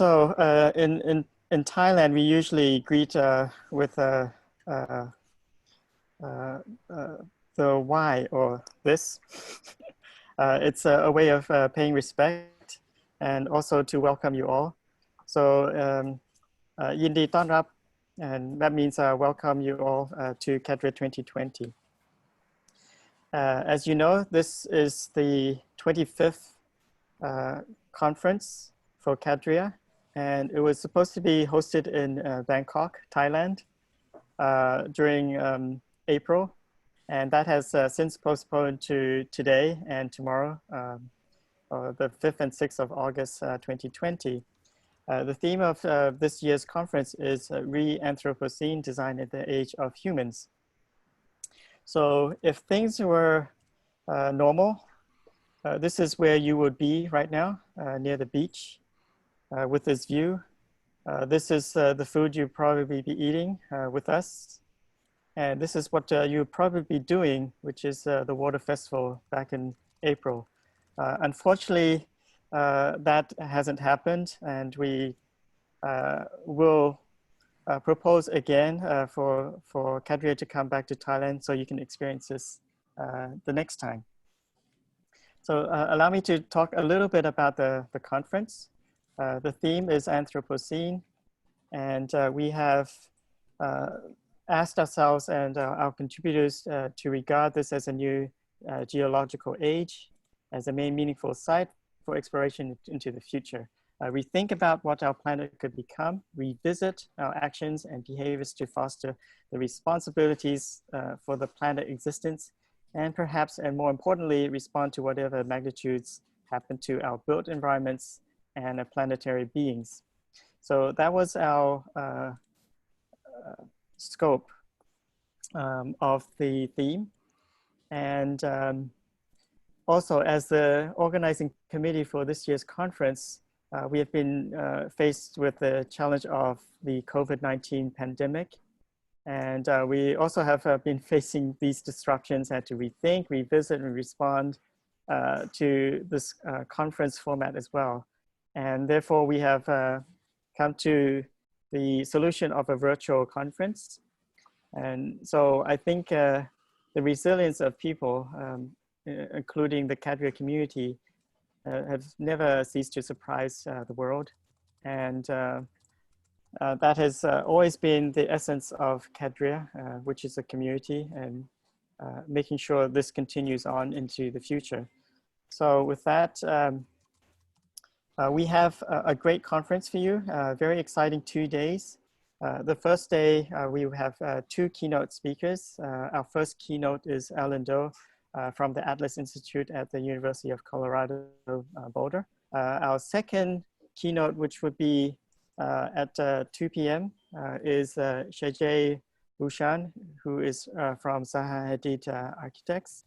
In Thailand, we usually greet with uh, uh, the Y or this. It's a way of paying respect and also to welcome you all. So, ยินดีต้อนรับ and that means welcome you all to CAADRIA 2020. As you know, this is the 25th conference for CAADRIA, and it was supposed to be hosted in Bangkok, Thailand during April, and that has since postponed to today and tomorrow, the 5th and 6th of August 2020. The theme of this year's conference is Re-Anthropocene, Design in the Age of Humans. So if things were normal, this is where you would be right now, near the beach with this view. This is the food you'd probably be eating with us. And this is what you'd probably be doing, which is the water festival back in April. Unfortunately, that hasn't happened, and we will propose again for CAADRIA to come back to Thailand so you can experience this the next time. So allow me to talk a little bit about the conference. The theme is Anthropocene, and we have asked ourselves and our contributors to regard this as a new geological age, as a main meaningful site for exploration into the future. We think about what our planet could become, revisit our actions and behaviors to foster the responsibilities for the planet existence, and perhaps, and more importantly, respond to whatever magnitudes happen to our built environments and planetary beings. So that was our scope of the theme. And also, as the organizing committee for this year's conference, we have been faced with the challenge of the COVID-19 pandemic. And we also have been facing these disruptions, had to rethink, revisit, and respond to this conference format as well. And therefore, we have come to the solution of a virtual conference. And so I think the resilience of people, including the CAADRIA community, have never ceased to surprise the world. And that has always been the essence of CAADRIA, which is a community, and making sure this continues on into the future. So with that, we have a great conference for you, very exciting 2 days. The first day, we have 2 keynote speakers. Our first keynote is Ellen Doe from the Atlas Institute at the University of Colorado, Boulder. Our second keynote, which would be at 2 p.m. is Shajay Bhushan, who is from Zaha Hadid Architects.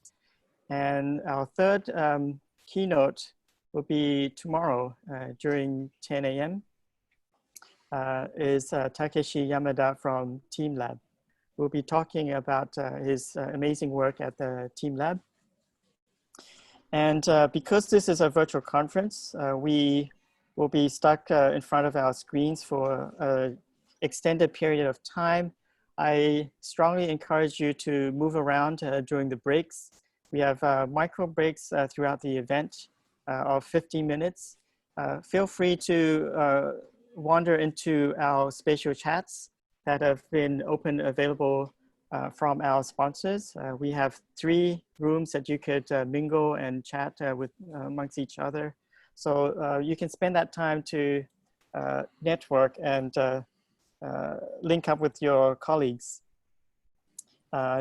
And our third keynote will be tomorrow during 10 a.m. Is Takeshi Yamada from Team Lab. We'll be talking about his amazing work at the Team Lab. And because this is a virtual conference, we will be stuck in front of our screens for an extended period of time. I strongly encourage you to move around during the breaks. We have micro breaks throughout the event of 15 minutes. Feel free to wander into our spatial chats that have been available from our sponsors. We have 3 rooms that you could mingle and chat with amongst each other. So you can spend that time to network and link up with your colleagues.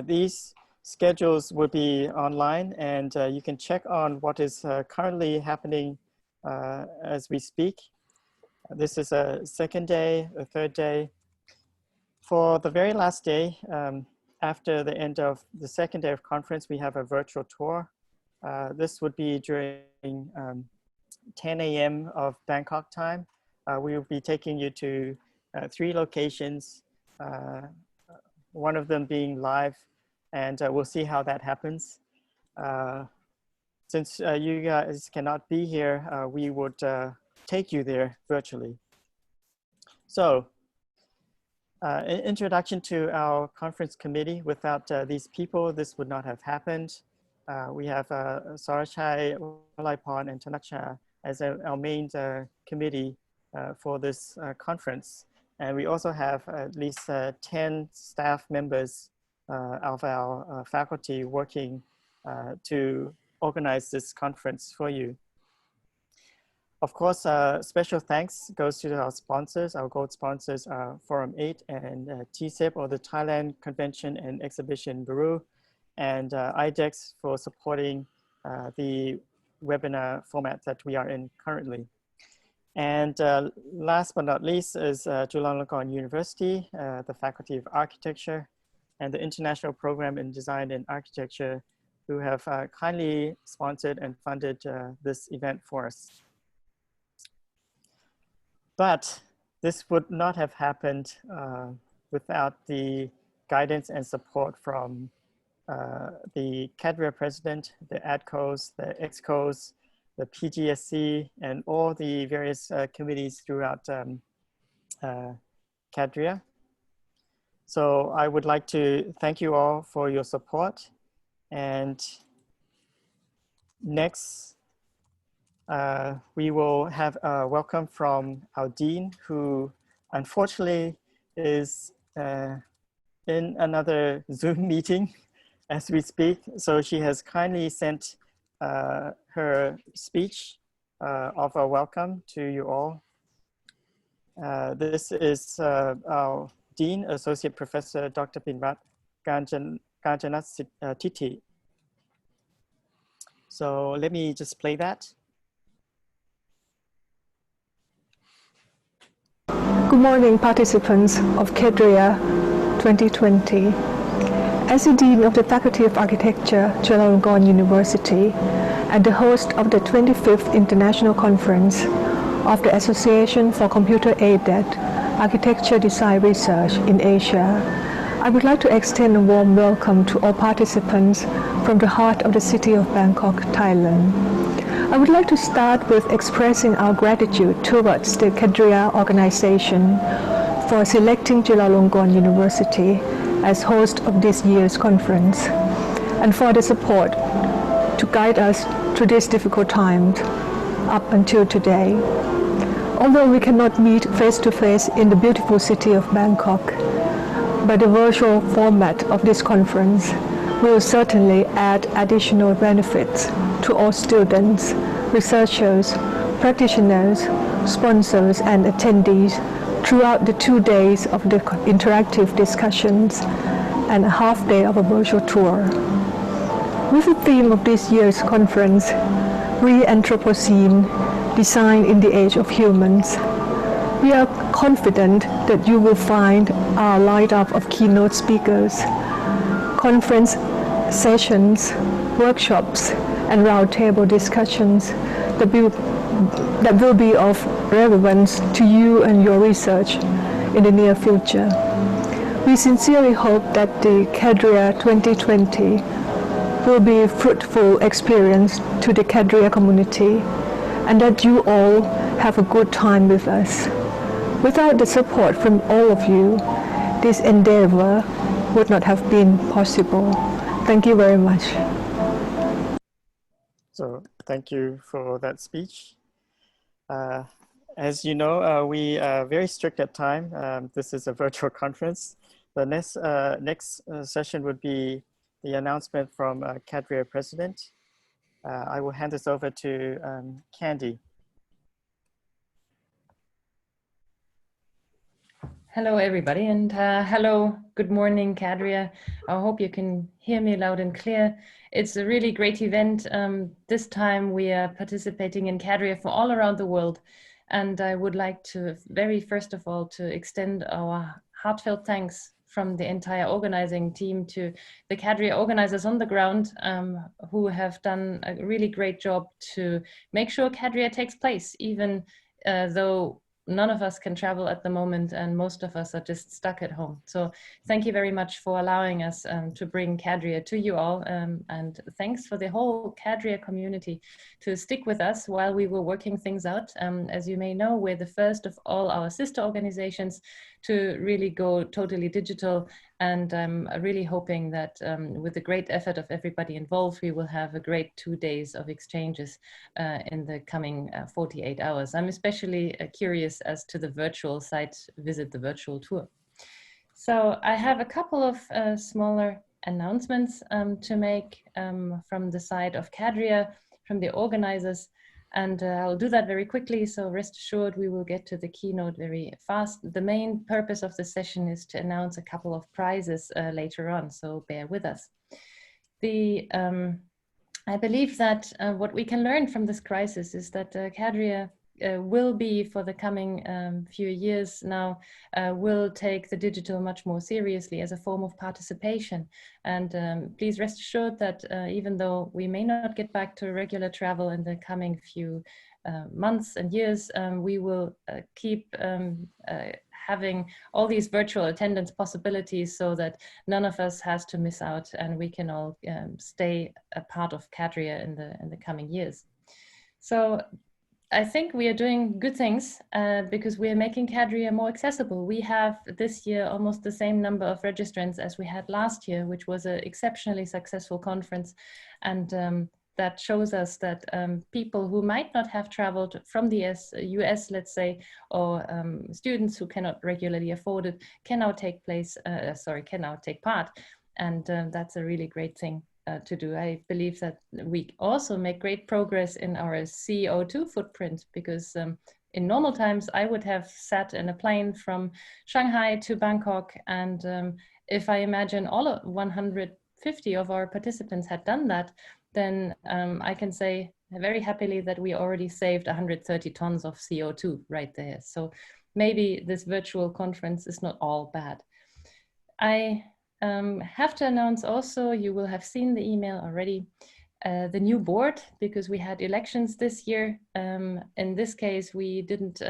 These schedules will be online, and you can check on what is currently happening as we speak. This is a second day, a third day. For the very last day, after the end of the second day of conference, we have a virtual tour. This would be during 10 a.m. of Bangkok time. We will be taking you to 3 locations, one of them being live, and we'll see how that happens. Since you guys cannot be here, we would take you there virtually. So, an introduction to our conference committee. Without these people, this would not have happened. We have Sarachai, Walaipon, and Tanaksha as our main committee for this conference. And we also have at least 10 staff members of our faculty working to organize this conference for you. Of course, special thanks goes to our sponsors. Our gold sponsors are Forum 8 and TCIP, or the Thailand Convention and Exhibition Bureau, and IDEX for supporting the webinar format that we are in currently. And last but not least is Chulalongkorn University, the Faculty of Architecture, and the International Program in Design and Architecture, who have kindly sponsored and funded this event for us. But this would not have happened without the guidance and support from the CAADRIA president, the ADCOs, the EXCOs, the PGSC, and all the various committees throughout CAADRIA. So I would like to thank you all for your support. And next, we will have a welcome from our dean, who unfortunately is in another Zoom meeting as we speak. So she has kindly sent her speech of a welcome to you all. This is our Dean, Associate Professor Dr. Pinrat Kanjanatiti. So let me just play that. Good morning, participants of CAADRIA 2020. As the Dean of the Faculty of Architecture, Chulalongkorn University, and the host of the 25th International Conference of the Association for Computer-Aided Architecture Design Research in Asia, I would like to extend a warm welcome to all participants from the heart of the city of Bangkok, Thailand. I would like to start with expressing our gratitude towards the CAADRIA organization for selecting Chulalongkorn University as host of this year's conference, and for the support to guide us through these difficult times up until today. Although we cannot meet face-to-face in the beautiful city of Bangkok, but the virtual format of this conference will certainly add additional benefits to all students, researchers, practitioners, sponsors, and attendees throughout the 2 days of the interactive discussions and a half day of a virtual tour. With the theme of this year's conference, Anthropocene, Design in the Age of Humans, we are confident that you will find our lineup of keynote speakers, conference sessions, workshops, and roundtable discussions that will be of relevance to you and your research in the near future. We sincerely hope that the CAADRIA 2020 will be a fruitful experience to the CAADRIA community, and that you all have a good time with us. Without the support from all of you, this endeavor would not have been possible. Thank you very much. So thank you for that speech. As you know, we are very strict at time. This is a virtual conference. The next session would be the announcement from CAADRIA President. I will hand this over to Candy. Hello, everybody, and hello, good morning, CAADRIA. I hope you can hear me loud and clear. It's a really great event. This time we are participating in CAADRIA from all around the world. And I would like to, very first of all, to extend our heartfelt thanks from the entire organizing team to the CAADRIA organizers on the ground who have done a really great job to make sure CAADRIA takes place, even though none of us can travel at the moment, and most of us are just stuck at home. So thank you very much for allowing us to bring CAADRIA to you all, and thanks for the whole CAADRIA community to stick with us while we were working things out. As you may know, we're the first of all our sister organizations to really go totally digital, and I'm really hoping that with the great effort of everybody involved, we will have a great 2 days of exchanges in the coming 48 hours. I'm especially curious as to the virtual site visit, the virtual tour. So I have a couple of smaller announcements to make from the side of CAADRIA, from the organizers. And I'll do that very quickly, so rest assured we will get to the keynote very fast. The main purpose of the session is to announce a couple of prizes later on, so bear with us. I believe that what we can learn from this crisis is that CAADRIA will be, for the coming few years now, will take the digital much more seriously as a form of participation. And please rest assured that even though we may not get back to regular travel in the coming few months and years, we will keep having all these virtual attendance possibilities so that none of us has to miss out, and we can all stay a part of CAADRIA in the coming years. So I think we are doing good things because we are making CAADRIA more accessible. We have this year almost the same number of registrants as we had last year, which was an exceptionally successful conference. And that shows us that people who might not have traveled from the US, let's say, or students who cannot regularly afford it, can now take part. And that's a really great thing to do. I believe that we also make great progress in our CO2 footprint, because in normal times I would have sat in a plane from Shanghai to Bangkok, and if I imagine all of 150 of our participants had done that, then I can say very happily that we already saved 130 tons of CO2 right there. So maybe this virtual conference is not all bad. I have to announce also, you will have seen the email already, the new board, because we had elections this year. In this case, we didn't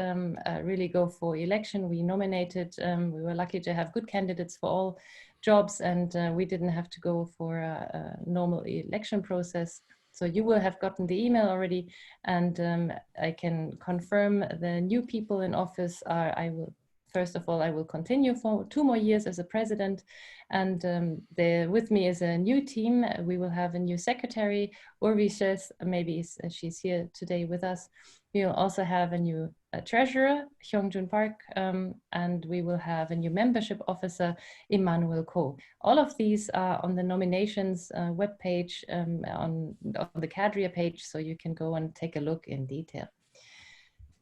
really go for election. We nominated, we were lucky to have good candidates for all jobs, and we didn't have to go for a normal election process. So you will have gotten the email already, and I can confirm the new people in office are, first of all, I will continue for 2 more years as a president, and with me is a new team. We will have a new secretary, Urvi Shes, maybe she's here today with us. We will also have a new treasurer, Hyungjun Park, and we will have a new membership officer, Emmanuel Ko. All of these are on the nominations webpage, on the CAADRIA page, so you can go and take a look in detail.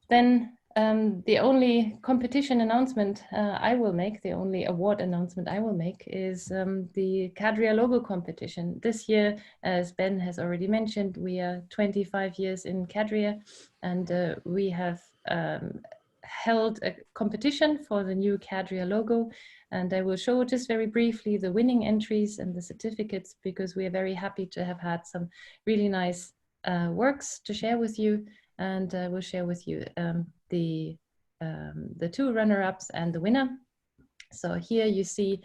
Then the only competition announcement I will make, the only award announcement I will make, is the CAADRIA logo competition. This year, as Ben has already mentioned, we are 25 years in CAADRIA, and we have held a competition for the new CAADRIA logo. And I will show just very briefly the winning entries and the certificates, because we are very happy to have had some really nice works to share with you. And I will share with you the 2 runner-ups and the winner. So here you see,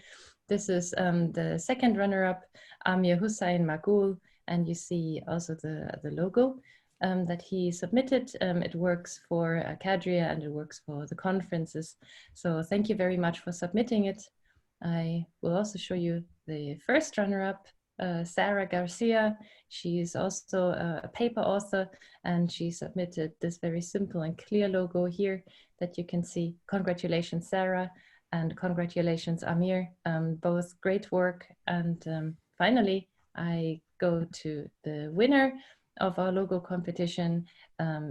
this is the second runner-up, Amir Hussain Magul, and you see also the logo that he submitted. It works for CAADRIA and it works for the conferences. So thank you very much for submitting it. I will also show you the first runner-up, Sarah Garcia. She is also a paper author, and she submitted this very simple and clear logo here that you can see. Congratulations, Sarah, and congratulations, Amir. Both great work. And finally, I go to the winner of our logo competition.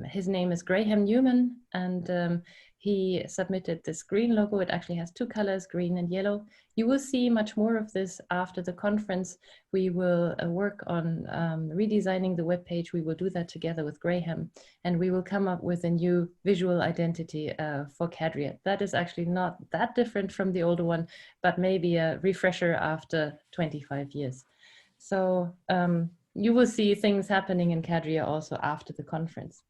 His name is Graham Newman, and he submitted this green logo. It actually has 2 colors, green and yellow. You will see much more of this after the conference. We will work on redesigning the webpage. We will do that together with Graham, and we will come up with a new visual identity for CAADRIA. That is actually not that different from the older one, but maybe a refresher after 25 years. So you will see things happening in CAADRIA also after the conference.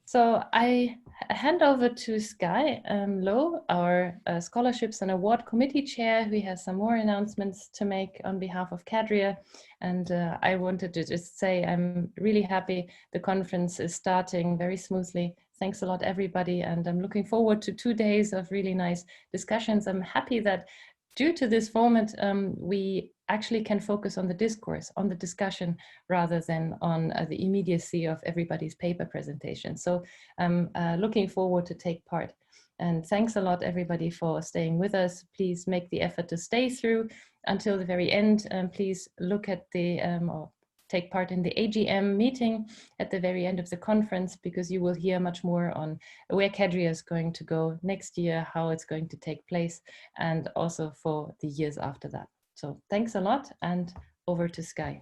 So I hand over to Sky Low, our Scholarships and Award Committee Chair, who has some more announcements to make on behalf of CAADRIA. And I wanted to just say I'm really happy the conference is starting very smoothly. Thanks a lot, everybody. And I'm looking forward to 2 days of really nice discussions. I'm happy that due to this format, we actually can focus on the discourse, on the discussion, rather than on the immediacy of everybody's paper presentation. So I'm looking forward to take part. And thanks a lot, everybody, for staying with us. Please make the effort to stay through until the very end. Please look at the, or take part in the AGM meeting at the very end of the conference, because you will hear much more on where CAADRIA is going to go next year, how it's going to take place, and also for the years after that. So thanks a lot, and over to Sky.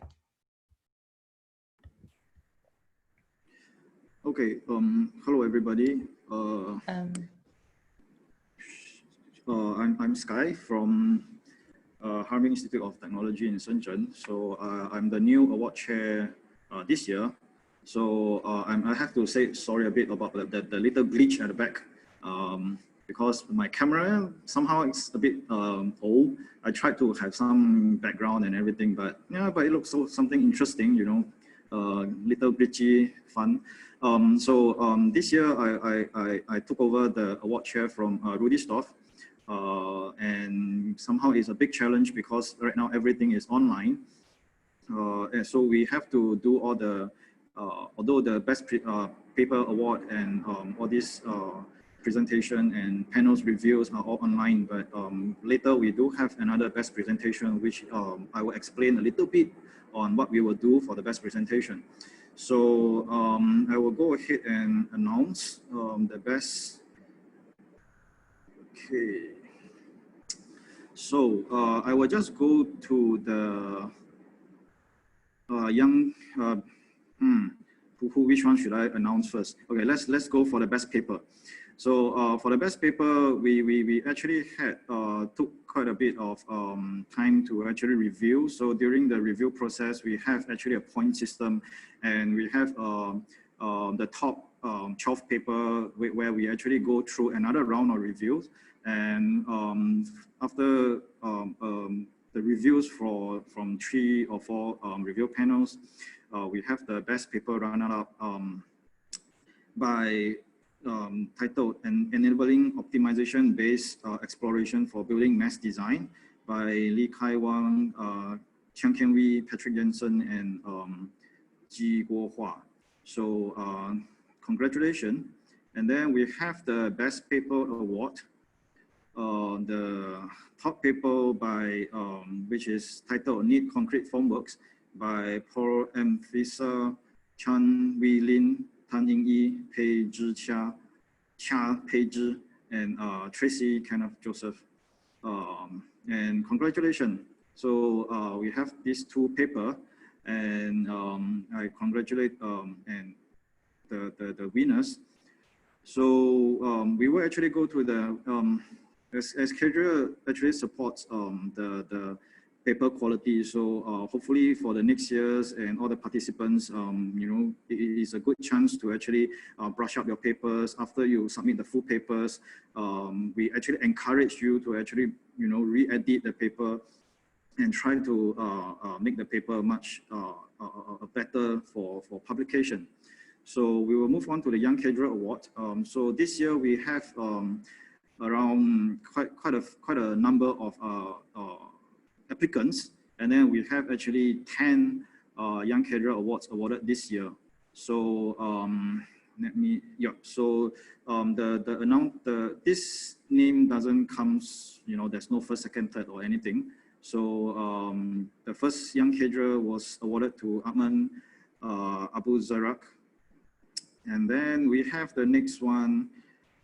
Okay, hello everybody. I'm Sky from Harbin Institute of Technology in Shenzhen. So I'm the new award chair this year. So I have to say sorry a bit about the little glitch at the back. Because my camera somehow it's a bit old. I tried to have some background and everything, but yeah, but it looks so something interesting, you know, little glitchy fun. This year I took over the award chair from Rudy Stoff, and somehow it's a big challenge because right now everything is online, and so we have to do all the although the best paper award and all these presentation and panels reviews are all online, but later we do have another best presentation, which I will explain a little bit on what we will do for the best presentation. So I will go ahead and announce the best. Okay. So I will just go to the which one should I announce first? Okay, let's go for the best paper. So for the best paper, we actually had took quite a bit of time to actually review. So during the review process, we have actually a point system, and we have the top 12 paper where we actually go through another round of reviews. And after the reviews from 3 or 4 review panels, we have the best paper runner-up by titled Enabling Optimization-Based Exploration for Building Mass Design by Li Kai Wang, Chiang Ken Wee, Patrick Jensen, and Ji Guo Hua. So congratulations. And then we have the best paper award. The top paper by which is titled Neat Concrete Formworks by Paul M. Fisher, Chan Wei Lin, Tan Ying Yi, Pei Zhi Cha Pei Zhi, and Tracy Kenneth Joseph. And congratulations. So we have these 2 papers, and I congratulate and the winners. So we will actually go to the as CAADRIA actually supports the paper quality. So hopefully for the next years and all the participants, you know, it is a good chance to actually brush up your papers after you submit the full papers. We actually encourage you to actually, you know, re-edit the paper and try to make the paper much better for publication. So we will move on to the Young CAADRIA Award. So this year we have around quite a number of applicants, and then we have actually 10 Young CAADRIA Awards awarded this year. So let me, yeah. So this name doesn't come, you know, there's no first, second, third, or anything. So the first Young CAADRIA was awarded to Ahmad Abu Zarak, and then we have the next one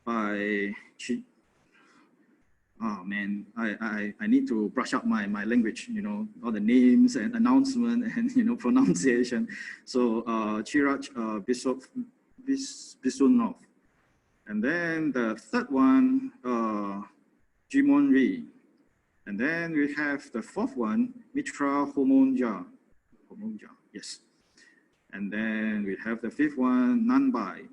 by oh man, I need to brush up my language, you know, all the names and announcement and, you know, pronunciation. So Chirag Bisunov. And then the third one, Jimon Ri. And then we have the fourth one, Mitra Homonja, yes. And then we have the fifth one, Nanbai.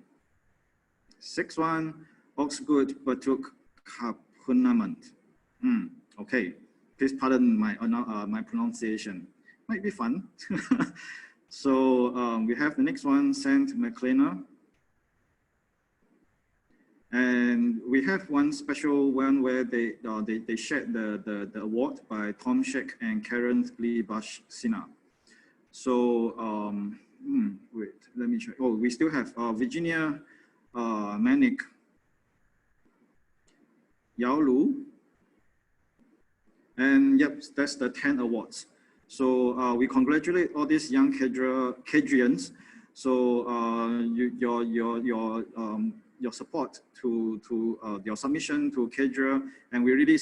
Sixth one, Oxgood Batuk Kapunamant. Okay, please pardon my my pronunciation. Might be fun. So we have the next one, Saint McLeana. And we have one special one where they shared the award by Tom Sheck and Karen Lee Bashina. So wait, let me check. Oh, we still have Virginia Manick, Yao Lu, and yep, that's the 10 awards. So we congratulate all these young cadrians. So your support to your submission to CAADRIA, and we really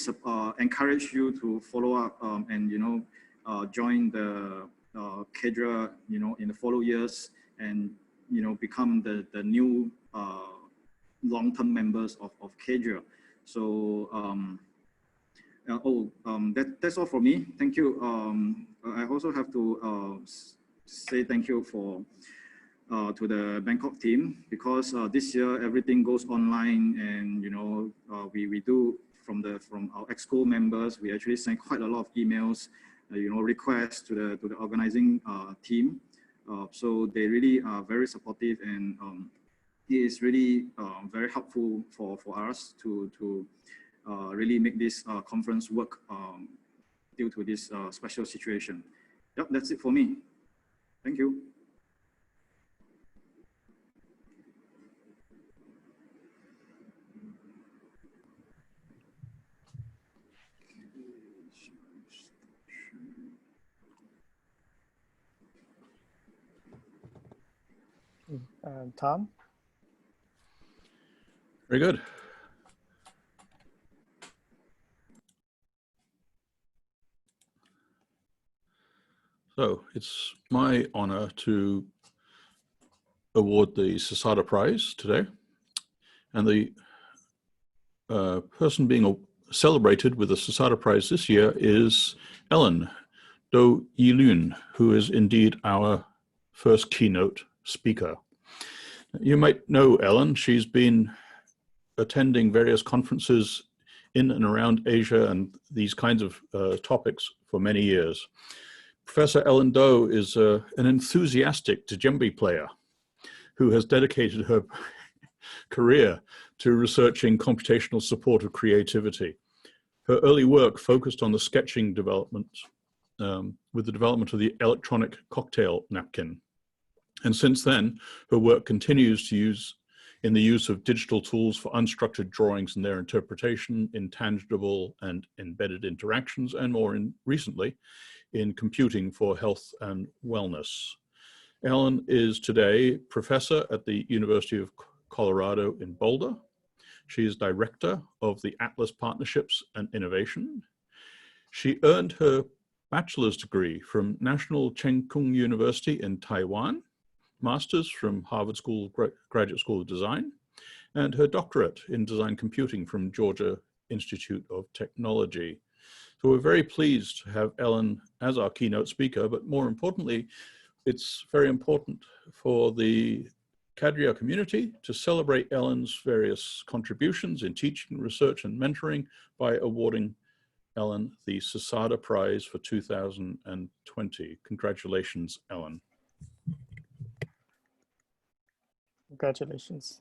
encourage you to follow up and join the CAADRIA in the follow years, and become the new long-term members of CAADRIA. So that's all for me. Thank you. I also have to say thank you to the Bangkok team, because this year everything goes online, and we do from our EXCO members, we actually send quite a lot of emails, requests to the organizing team. So they really are very supportive, and it is really very helpful for us to really make this conference work due to this special situation. Yep, that's it for me. Thank you. Tom? Very good. So it's my honor to award the Sasada Prize today. And the person being celebrated with the Sasada Prize this year is Ellen Do Yilun, who is indeed our first keynote speaker. You might know Ellen. She's been attending various conferences in and around Asia and these kinds of topics for many years. Professor Ellen Do is an enthusiastic djembe player who has dedicated her career to researching computational support of creativity. Her early work focused on the sketching development with the development of the electronic cocktail napkin. And since then, her work continues to use in the use of digital tools for unstructured drawings and their interpretation, intangible and embedded interactions, and more recently, in computing for health and wellness. Ellen is today professor at the University of Colorado in Boulder. She is director of the Atlas Partnerships and Innovation. She earned her bachelor's degree from National Cheng Kung University in Taiwan, master's from Harvard Graduate School of Design, and her doctorate in design computing from Georgia Institute of Technology. So we're very pleased to have Ellen as our keynote speaker, but more importantly, it's very important for the CAADRIA community to celebrate Ellen's various contributions in teaching, research, and mentoring by awarding Ellen the Sasada Prize for 2020. Congratulations, Ellen. Congratulations.